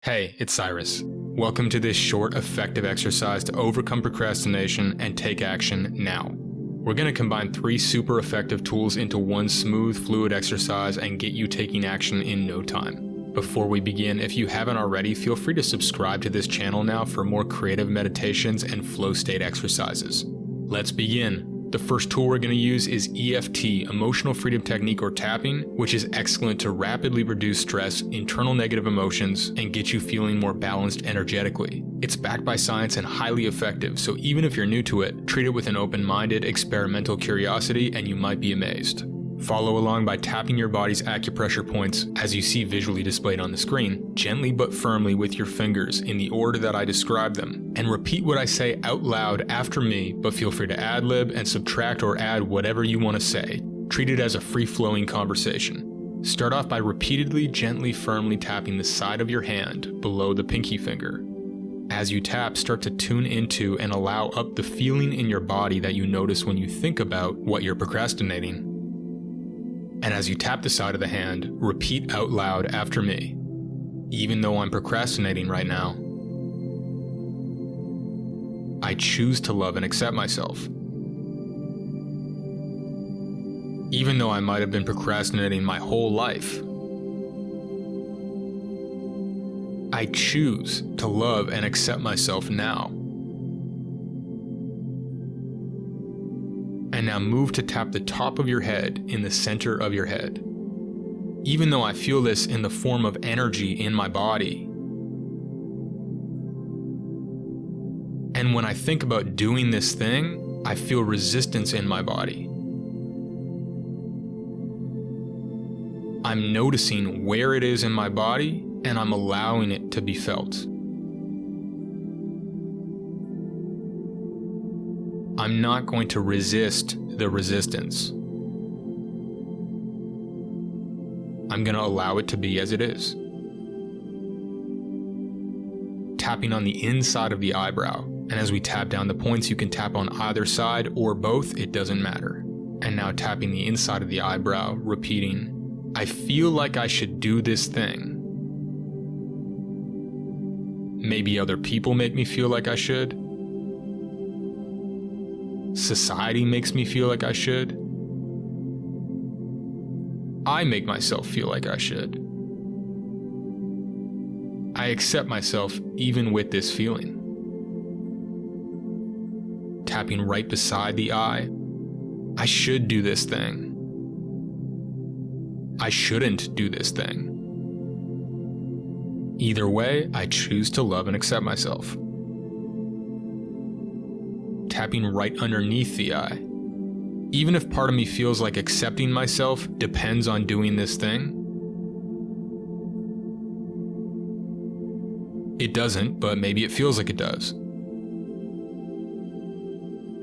Hey, it's Cyrus. Welcome to this short, effective exercise to overcome procrastination and take action now. We're going to combine 3 super effective tools into one smooth, fluid exercise and get you taking action in no time. Before we begin, if you haven't already, feel free to subscribe to this channel now for more creative meditations and flow state exercises. Let's begin. The first tool we're going to use is EFT, Emotional Freedom Technique or tapping, which is excellent to rapidly reduce stress, internal negative emotions, and get you feeling more balanced energetically. It's backed by science and highly effective, so even if you're new to it, treat it with an open-minded, experimental curiosity and you might be amazed. Follow along by tapping your body's acupressure points, as you see visually displayed on the screen, gently but firmly with your fingers in the order that I describe them, and repeat what I say out loud after me, but feel free to ad-lib and subtract or add whatever you want to say. Treat it as a free-flowing conversation. Start off by repeatedly, gently, firmly tapping the side of your hand below the pinky finger. As you tap, start to tune into and allow up the feeling in your body that you notice when you think about what you're procrastinating. And as you tap the side of the hand, repeat out loud after me. Even though I'm procrastinating right now, I choose to love and accept myself. Even though I might have been procrastinating my whole life, I choose to love and accept myself now. And now move to tap the top of your head in the center of your head. Even though I feel this in the form of energy in my body, and when I think about doing this thing, I feel resistance in my body. I'm noticing where it is in my body, and I'm allowing it to be felt. I'm not going to resist the resistance. I'm going to allow it to be as it is. Tapping on the inside of the eyebrow, and as we tap down the points, you can tap on either side or both, it doesn't matter. And now tapping the inside of the eyebrow, repeating, I feel like I should do this thing. Maybe other people make me feel like I should. Society makes me feel like I should. I make myself feel like I should. I accept myself even with this feeling. Tapping right beside the eye, I should do this thing. I shouldn't do this thing. Either way, I choose to love and accept myself. Tapping right underneath the eye. Even if part of me feels like accepting myself depends on doing this thing, it doesn't, but maybe it feels like it does.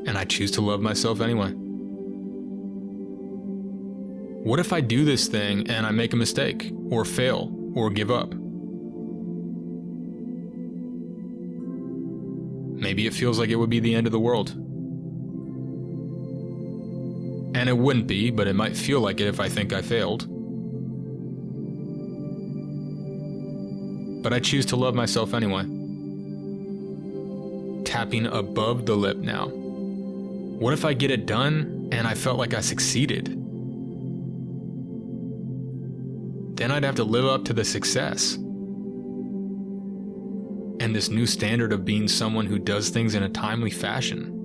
And I choose to love myself anyway. What if I do this thing and I make a mistake, or fail, or give up? Maybe it feels like it would be the end of the world. And it wouldn't be, but it might feel like it if I think I failed. But I choose to love myself anyway. Tapping above the lip now. What if I get it done and I felt like I succeeded? Then I'd have to live up to the success. And this new standard of being someone who does things in a timely fashion.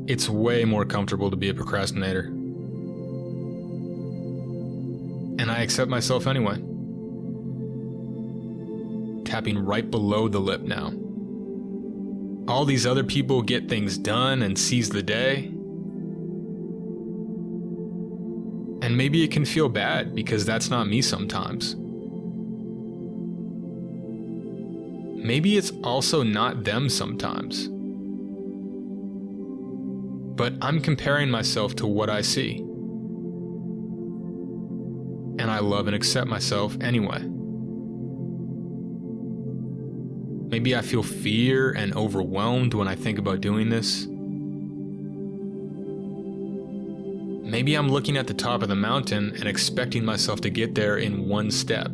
It's way more comfortable to be a procrastinator. And I accept myself anyway. Tapping right below the lip now. All these other people get things done and seize the day. And maybe it can feel bad because that's not me sometimes. Maybe it's also not them sometimes. But I'm comparing myself to what I see. And I love and accept myself anyway. Maybe I feel fear and overwhelmed when I think about doing this. Maybe I'm looking at the top of the mountain and expecting myself to get there in one step.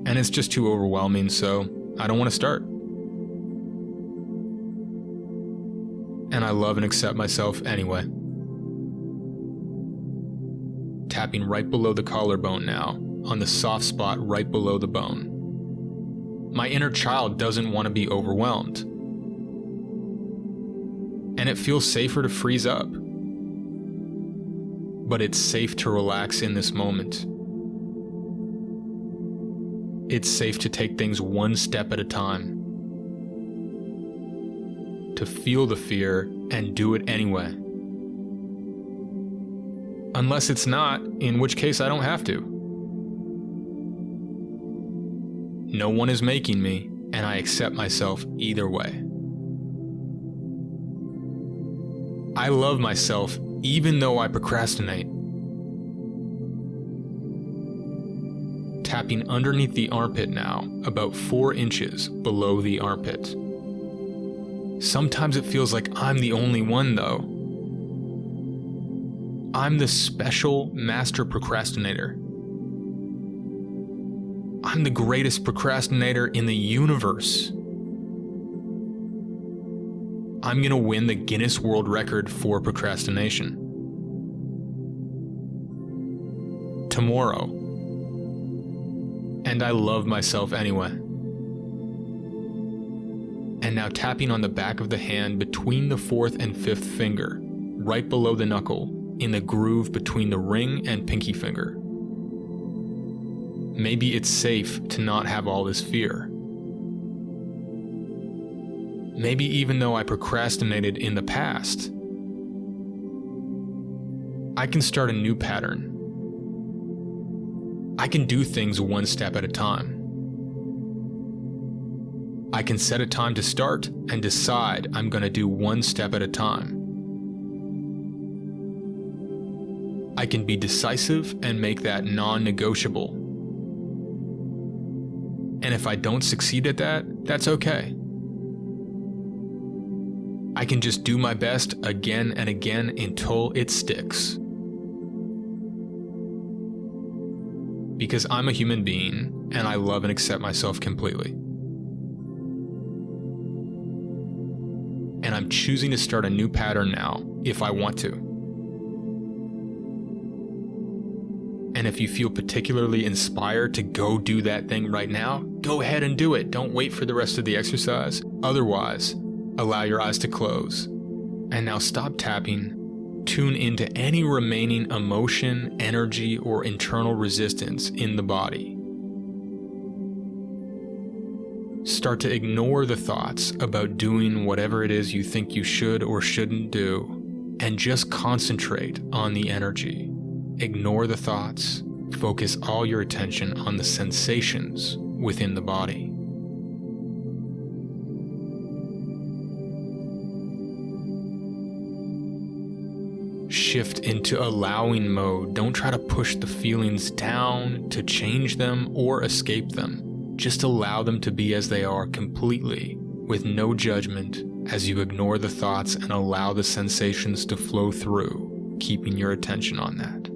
And it's just too overwhelming, so I don't want to start. And I love and accept myself anyway. Tapping right below the collarbone now, on the soft spot right below the bone. My inner child doesn't want to be overwhelmed. And it feels safer to freeze up. But it's safe to relax in this moment. It's safe to take things one step at a time. To feel the fear and do it anyway. Unless it's not, in which case I don't have to. No one is making me, and I accept myself either way. I love myself even though I procrastinate. Tapping underneath the armpit now, about 4 inches below the armpit. Sometimes it feels like I'm the only one though. I'm the special master procrastinator. I'm the greatest procrastinator in the universe. I'm gonna win the Guinness World Record for procrastination. Tomorrow. And I love myself anyway. And now tapping on the back of the hand between the 4th and 5th finger, right below the knuckle, in the groove between the ring and pinky finger. Maybe it's safe to not have all this fear. Maybe even though I procrastinated in the past, I can start a new pattern. I can do things one step at a time. I can set a time to start and decide I'm going to do one step at a time. I can be decisive and make that non-negotiable. And if I don't succeed at that, that's okay. I can just do my best again and again until it sticks. Because I'm a human being and I love and accept myself completely. And I'm choosing to start a new pattern now if I want to. And if you feel particularly inspired to go do that thing right now, go ahead and do it. Don't wait for the rest of the exercise. Otherwise, allow your eyes to close. And now stop tapping. Tune into any remaining emotion, energy, or internal resistance in the body. Start to ignore the thoughts about doing whatever it is you think you should or shouldn't do, and just concentrate on the energy. Ignore the thoughts. Focus all your attention on the sensations within the body. Shift into allowing mode. Don't try to push the feelings down, to change them, or escape them. Just allow them to be as they are completely, with no judgment, as you ignore the thoughts and allow the sensations to flow through, keeping your attention on that.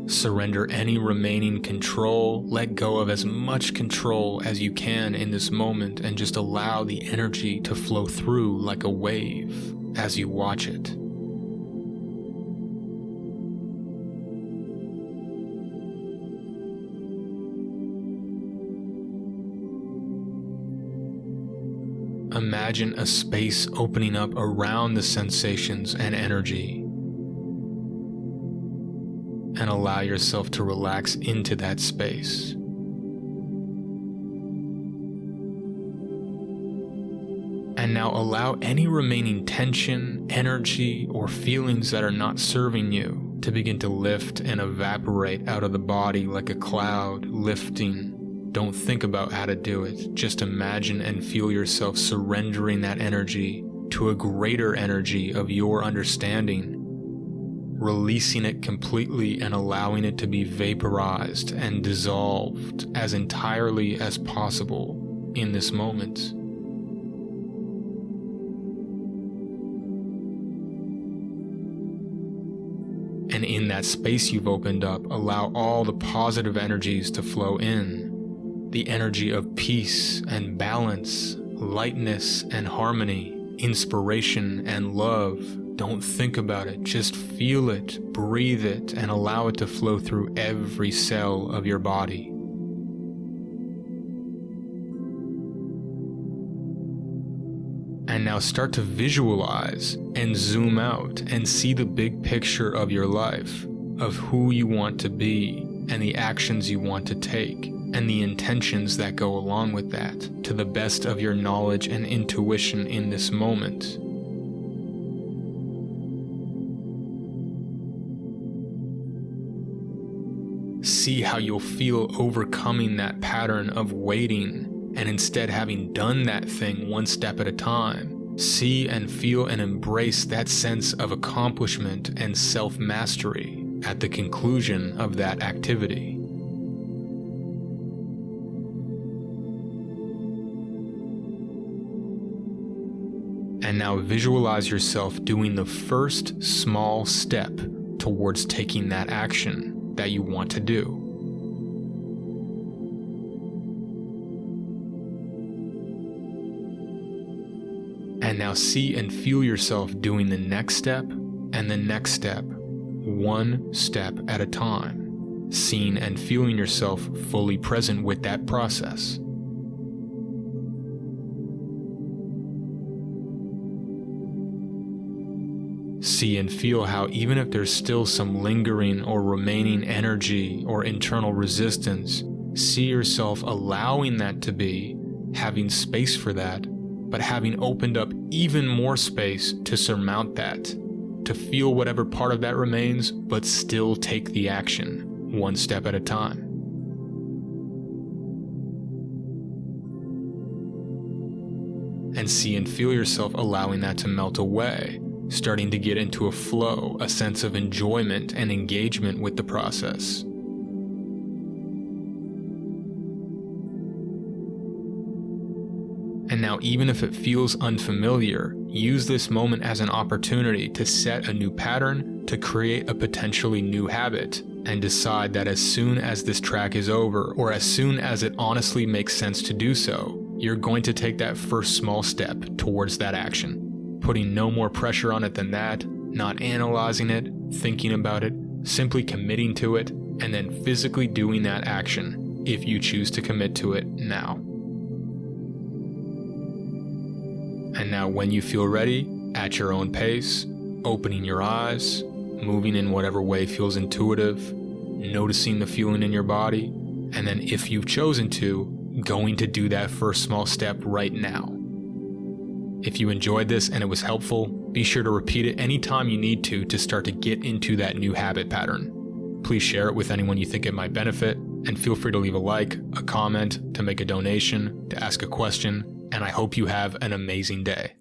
Surrender any remaining control, let go of as much control as you can in this moment, and just allow the energy to flow through like a wave as you watch it. Imagine a space opening up around the sensations and energy. And allow yourself to relax into that space. And now allow any remaining tension, energy, or feelings that are not serving you to begin to lift and evaporate out of the body like a cloud lifting. Don't think about how to do it. Just imagine and feel yourself surrendering that energy to a greater energy of your understanding, releasing it completely and allowing it to be vaporized and dissolved as entirely as possible in this moment. And in that space you've opened up, allow all the positive energies to flow in. The energy of peace and balance, lightness and harmony, inspiration and love. Don't think about it, just feel it, breathe it, and allow it to flow through every cell of your body. And now start to visualize and zoom out and see the big picture of your life, of who you want to be and the actions you want to take and the intentions that go along with that, to the best of your knowledge and intuition in this moment. See how you'll feel overcoming that pattern of waiting and instead having done that thing one step at a time. See and feel and embrace that sense of accomplishment and self-mastery at the conclusion of that activity. And now visualize yourself doing the first small step towards taking that action that you want to do. And now see and feel yourself doing the next step and the next step, one step at a time, seeing and feeling yourself fully present with that process. See and feel how even if there's still some lingering or remaining energy or internal resistance, see yourself allowing that to be, having space for that, but having opened up even more space to surmount that, to feel whatever part of that remains, but still take the action, one step at a time. And see and feel yourself allowing that to melt away, starting to get into a flow, a sense of enjoyment and engagement with the process. And now, even if it feels unfamiliar, use this moment as an opportunity to set a new pattern, to create a potentially new habit, and decide that as soon as this track is over, or as soon as it honestly makes sense to do so, you're going to take that first small step towards that action, putting no more pressure on it than that, not analyzing it, thinking about it, simply committing to it, and then physically doing that action if you choose to commit to it now. And now when you feel ready, at your own pace, opening your eyes, moving in whatever way feels intuitive, noticing the feeling in your body, and then if you've chosen to, going to do that first small step right now. If you enjoyed this and it was helpful, be sure to repeat it anytime you need to start to get into that new habit pattern. Please share it with anyone you think it might benefit, and feel free to leave a like, a comment, to make a donation, to ask a question, and I hope you have an amazing day.